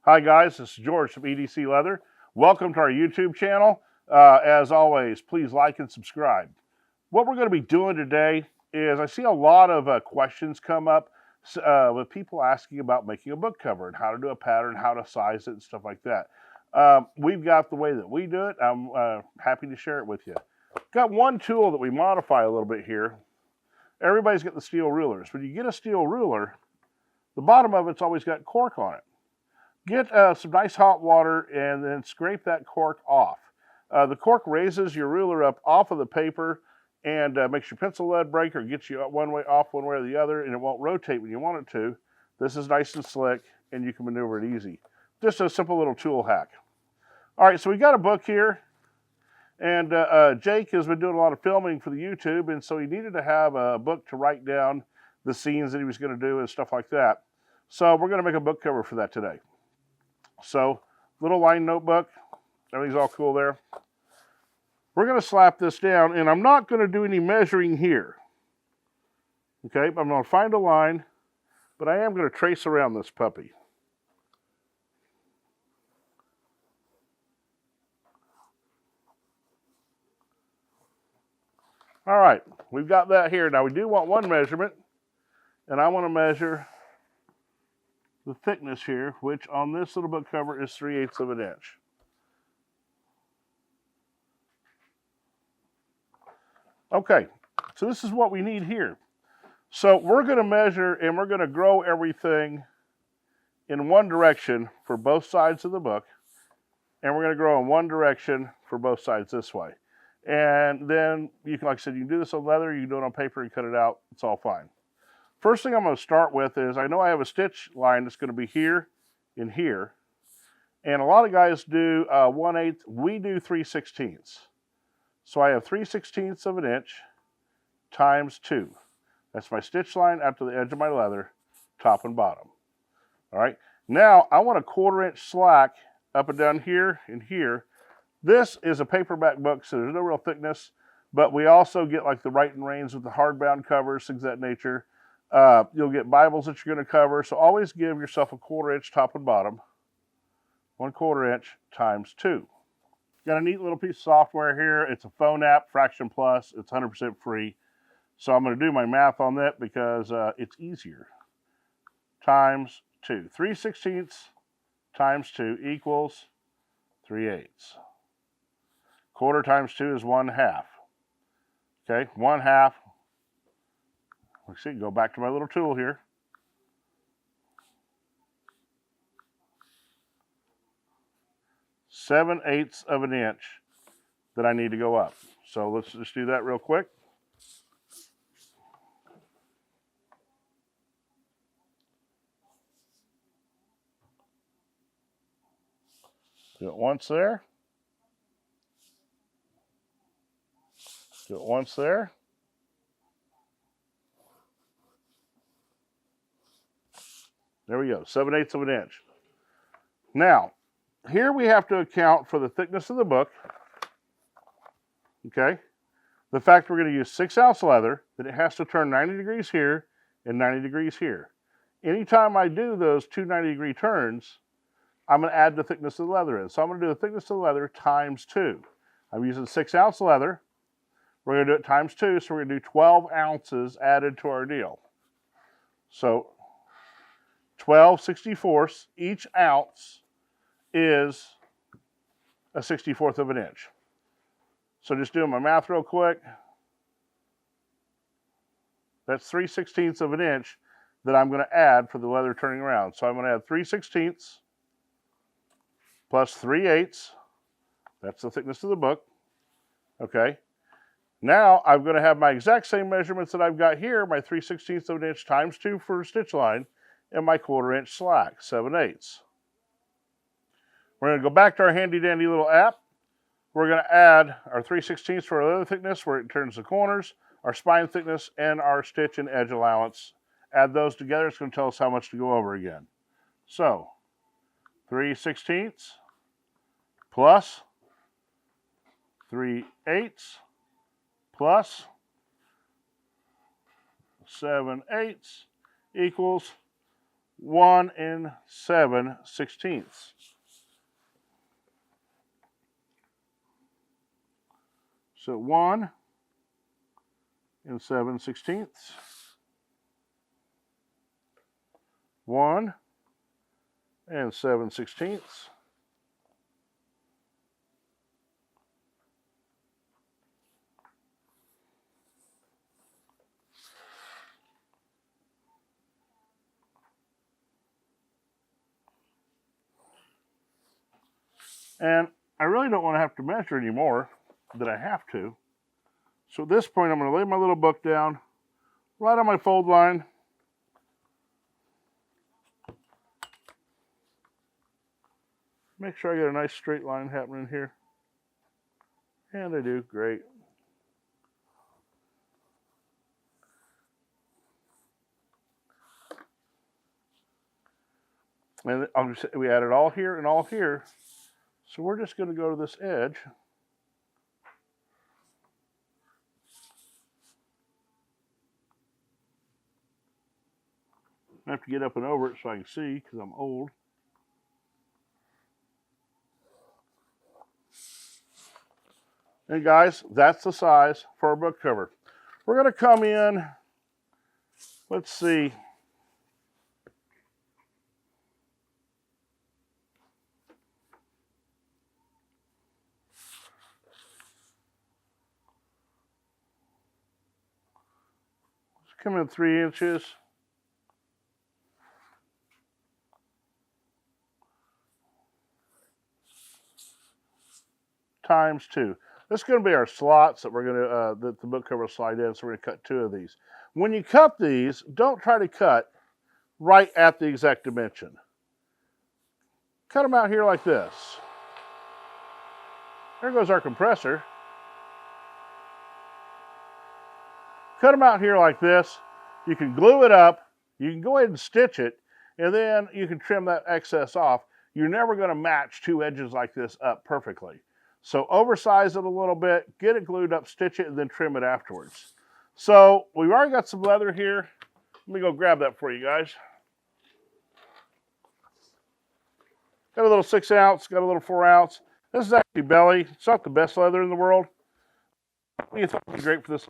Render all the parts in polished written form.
Hi guys, this is George from EDC Leather. Welcome to our YouTube channel. As always, please like and subscribe. What we're going to be doing today is I see a lot of questions come up with people asking about making a book cover and how to do a pattern, how to size it and stuff like that. We've got the way that we do it. I'm happy to share it with you. Got one tool that we modify a little bit here. Everybody's got the steel rulers. When you get a steel ruler, the bottom of it's always got cork on it. Get some nice hot water and then scrape that cork off. The cork raises your ruler up off of the paper and makes your pencil lead break or gets you one way off one way or the other, and it won't rotate when you want it to. This is nice and slick and you can maneuver it easy. Just a simple little tool hack. All right, so we got a book here, and Jake has been doing a lot of filming for the YouTube, and so he needed to have a book to write down the scenes that he was going to do and stuff like that. So we're going to make a book cover for that today. So, little line notebook, everything's all cool there. We're going to slap this down, and I'm not going to do any measuring here. Okay, I'm going to find a line, but I am going to trace around this puppy. All right, we've got that here. Now, we do want one measurement, and I want to measure the thickness here, which on this little book cover is 3/8 of an inch. Okay, so this is what we need here. So we're going to measure and we're going to grow everything in one direction for both sides of the book, and we're going to grow in one direction for both sides this way. And then you can, like I said, you can do this on leather, you can do it on paper and cut it out, it's all fine. First thing I'm going to start with is I know I have a stitch line that's going to be here and here. And a lot of guys do 1/8. We do 3/16. So I have 3/16 of an inch times 2. That's my stitch line out to the edge of my leather, top and bottom. All right. Now I want a 1/4 inch slack up and down here and here. This is a paperback book, so there's no real thickness. But we also get like the Write and Reigns with the hardbound covers, things of that nature. You'll get Bibles that you're going to cover, so always give yourself a 1/4 inch top and bottom. 1/4 inch times 2. Got a neat little piece of software here. It's a phone app, Fraction Plus. It's 100% free. So I'm going to do my math on that because it's easier. Times 2. 3/16 times 2 equals 3/8. 1/4 times 2 is 1/2. Okay, 1/2. Let's see, go back to my little tool here. Seven-eighths of an inch that I need to go up. So let's just do that real quick. Do it once there. Do it once there. There we go, 7/8 of an inch. Now, here we have to account for the thickness of the book. Okay, the fact we're going to use 6-ounce leather, that it has to turn 90 degrees here and 90 degrees here. Anytime I do those two 90-degree turns, I'm going to add the thickness of the leather in. So I'm going to do the thickness of the leather times 2. I'm using 6-ounce leather. We're going to do it times 2, so we're going to do 12 ounces added to our deal. So 12/64. Each ounce is a 1/64 of an inch. So just doing my math real quick. That's 3/16 of an inch that I'm going to add for the leather turning around. So I'm going to add 3/16 plus 3/8. That's the thickness of the book. Okay. Now I'm going to have my exact same measurements that I've got here, my 3/16 of an inch times 2 for a stitch line, and my 1/4 inch slack, 7/8. We're going to go back to our handy dandy little app. We're going to add our 3/16 for our leather thickness where it turns the corners, our spine thickness, and our stitch and edge allowance. Add those together, it's going to tell us how much to go over again. So 3/16 plus 3/8 plus 7/8 equals 1 7/16. So 1 7/16. 1 7/16. And I really don't want to have to measure anymore than I have to. So at this point, I'm going to lay my little book down right on my fold line. Make sure I get a nice straight line happening here. And I do, great. And we add it all here and all here. So we're just going to go to this edge. I have to get up and over it so I can see because I'm old. And guys, that's the size for our book cover. We're going to come in, let's see. Let's come in 3 inches. Times 2. This is going to be our slots that we're going to that the book cover will slide in. So we're going to cut 2 of these. When you cut these, don't try to cut right at the exact dimension. Cut them out here like this. There goes our compressor. Cut them out here like this. You can glue it up. You can go ahead and stitch it, and then you can trim that excess off. You're never going to match 2 edges like this up perfectly. So oversize it a little bit, get it glued up, stitch it, and then trim it afterwards. So we've already got some leather here. Let me go grab that for you guys. Got a little 6 ounce, got a little 4 ounce. This is actually belly. It's not the best leather in the world. I think it's actually great for this.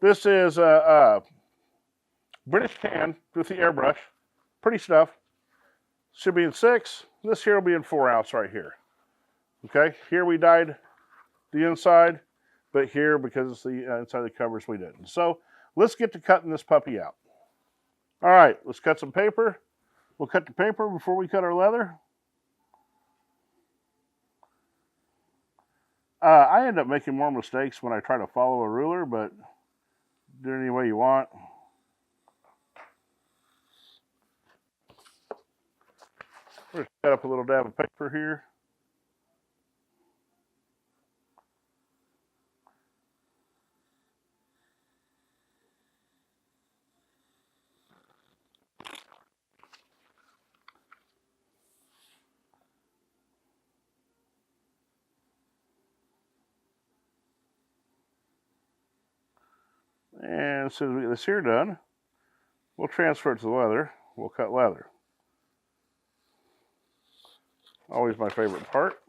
This is a British tan with the airbrush. Pretty stuff. Should be in 6. This here will be in 4 ounce right here. Okay, here we dyed the inside, but here, because it's the inside of the covers, we didn't. So let's get to cutting this puppy out. All right, let's cut some paper. We'll cut the paper before we cut our leather. I end up making more mistakes when I try to follow a ruler, but do it any way you want. We're going to cut up a little dab of paper here. And as soon as we get this here done, we'll transfer it to the leather. We'll cut leather. Always my favorite part.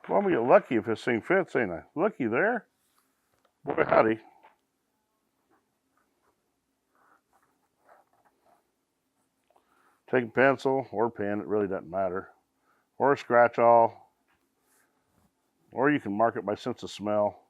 Well, I'm gonna get lucky if this thing fits, ain't I? Looky there. Boy, howdy. Take a pencil or pen, it really doesn't matter. Or a scratch awl. Or you can mark it by sense of smell.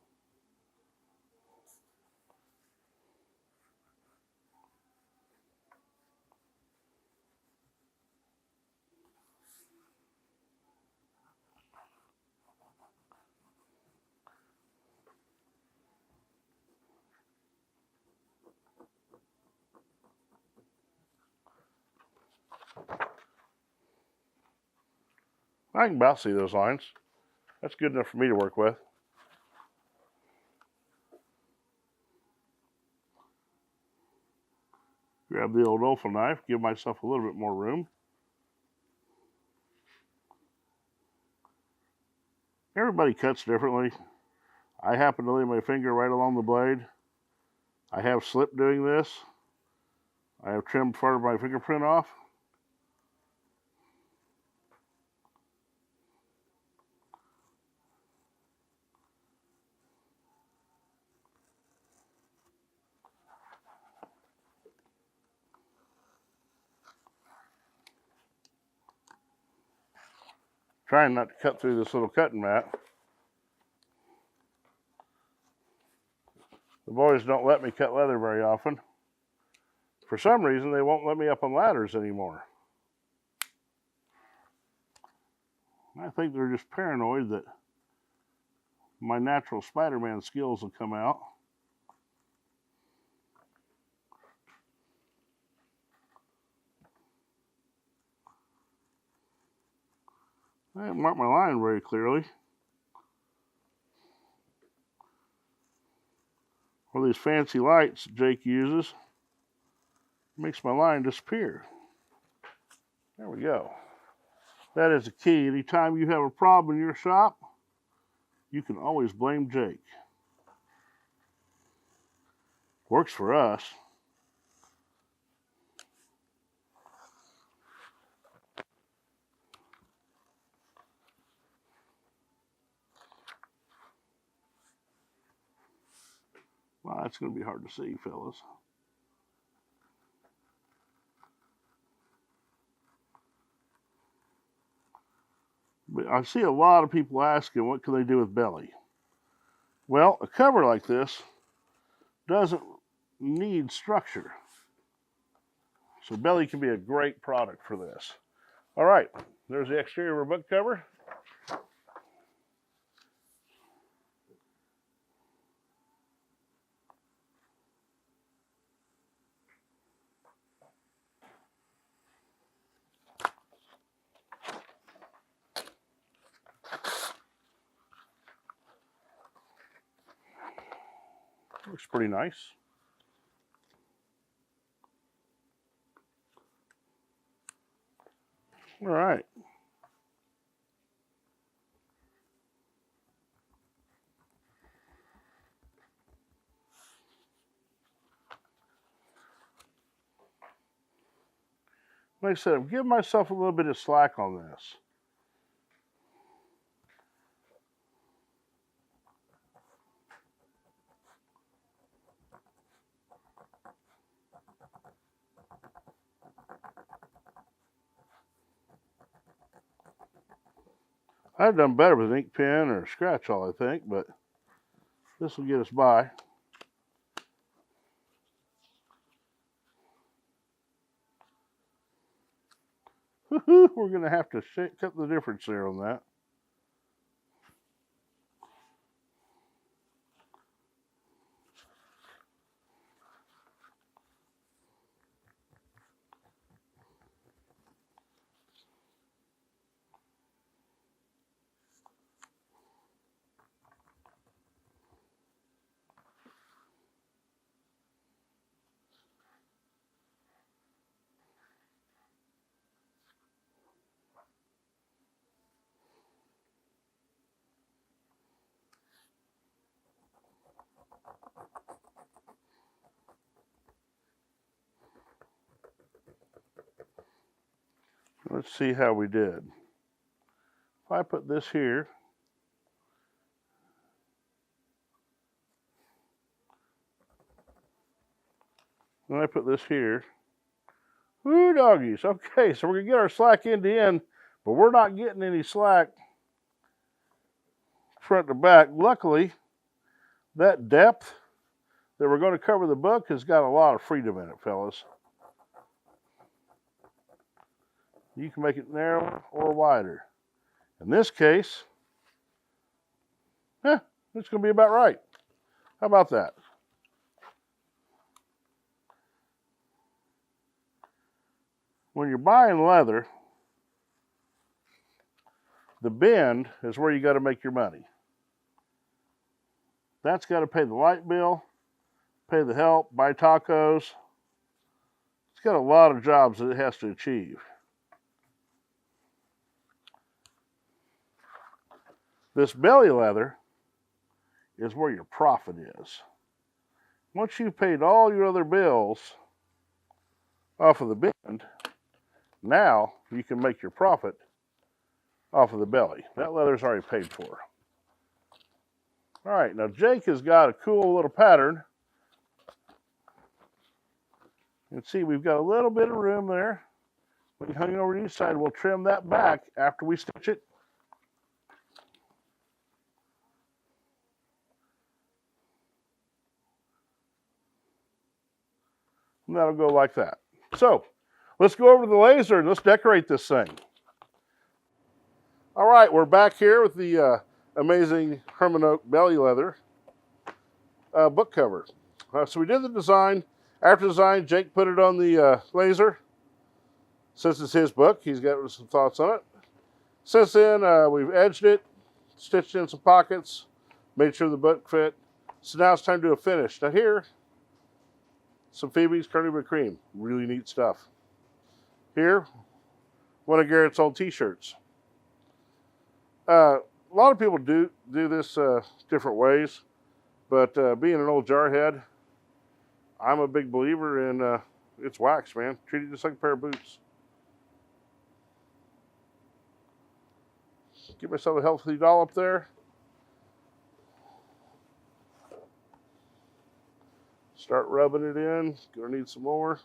I can about see those lines. That's good enough for me to work with. Grab the old Olfa knife, give myself a little bit more room. Everybody cuts differently. I happen to lay my finger right along the blade. I have slipped doing this. I have trimmed part of my fingerprint off. Trying not to cut through this little cutting mat. The boys don't let me cut leather very often. For some reason, they won't let me up on ladders anymore. I think they're just paranoid that my natural Spider-Man skills will come out. I didn't mark my line very clearly. One of these fancy lights Jake uses makes my line disappear. There we go. That is the key. Anytime you have a problem in your shop, you can always blame Jake. Works for us. Well, that's going to be hard to see, fellas. But I see a lot of people asking, what can they do with belly? Well, a cover like this doesn't need structure. So belly can be a great product for this. All right, there's the exterior of our book cover. Looks pretty nice. All right. Like I said, I'm giving myself a little bit of slack on this. I've done better with an ink pen or a scratch awl, I think, but this will get us by. We're going to have to cut the difference there on that. Let's see how we did. If I put this here, and I put this here, woo doggies. Okay, so we're going to get our slack end to end, but we're not getting any slack front to back. Luckily, that depth that we're going to cover the book has got a lot of freedom in it, fellas. You can make it narrower or wider. In this case, it's going to be about right. How about that? When you're buying leather, the bend is where you got to make your money. That's got to pay the light bill, pay the help, buy tacos. got a lot of jobs that it has to achieve. This belly leather is where your profit is. Once you've paid all your other bills off of the bend, now you can make your profit off of the belly. That leather's already paid for. All right, now Jake has got a cool little pattern. You can see we've got a little bit of room there. We hung it over to each side. We'll trim that back after we stitch it. And that'll go like that. So let's go over to the laser and let's decorate this thing. All right, we're back here with the amazing Hermann Oak belly leather book cover. So we did the design. After design, Jake put it on the laser. Since it's his book, he's got some thoughts on it. Since then, we've edged it, stitched in some pockets, made sure the book fit. So now it's time to do a finish. Now here, some Phoebe's Carnauba Cream. Really neat stuff. Here, one of Garrett's old t-shirts. A lot of people do this different ways, but being an old jarhead, I'm a big believer in it's wax, man. Treat it just like a pair of boots. Give myself a healthy dollop there. Start rubbing it in. Gonna need some more.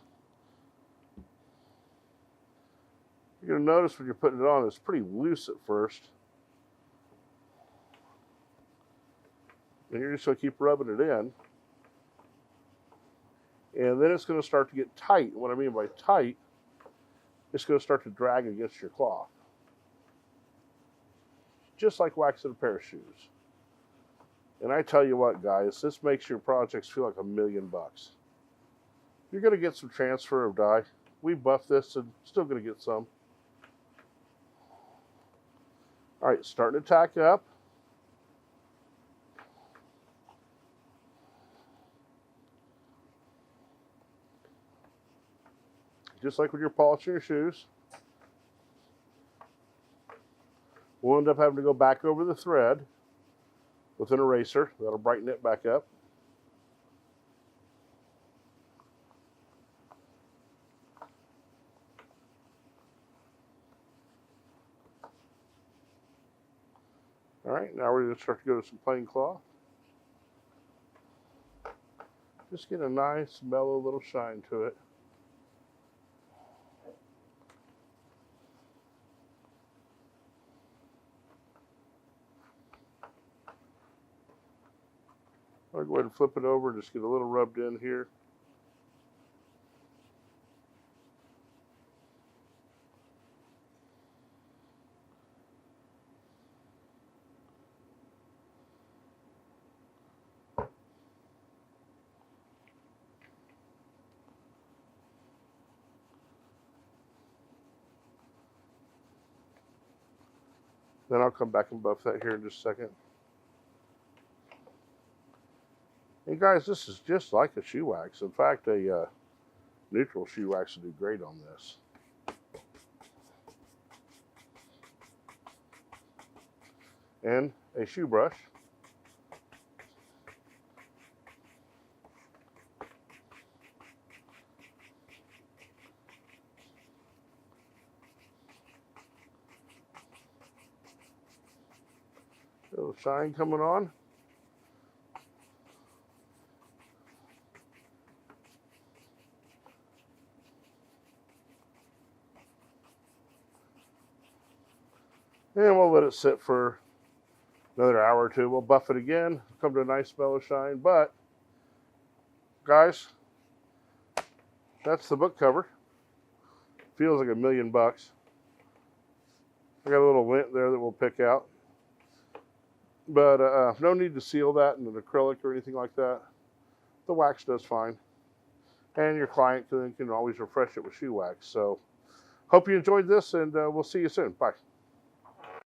You're gonna notice when you're putting it on, it's pretty loose at first. And you're just gonna keep rubbing it in. And then it's gonna start to get tight. What I mean by tight, it's gonna start to drag against your cloth. Just like waxing a pair of shoes. And I tell you what, guys, this makes your projects feel like $1,000,000. You're gonna get some transfer of dye. We buffed this and still gonna get some. All right, starting to tack up. Just like when you're polishing your shoes. We'll end up having to go back over the thread with an eraser. That'll brighten it back up. All right, now we're going to start to go to some plain cloth. Just get a nice, mellow little shine to it. I'll go ahead and flip it over, just get a little rubbed in here. Then I'll come back and buff that here in just a second. And guys, this is just like a shoe wax. In fact, a neutral shoe wax would do great on this. And a shoe brush. A little shine coming on. And we'll let it sit for another hour or two. We'll buff it again, come to a nice mellow shine. But, guys, that's the book cover. Feels like $1,000,000. I got a little lint there that we'll pick out. But no need to seal that in an acrylic or anything like that. The wax does fine. And your client can always refresh it with shoe wax. So, hope you enjoyed this, and we'll see you soon. Bye.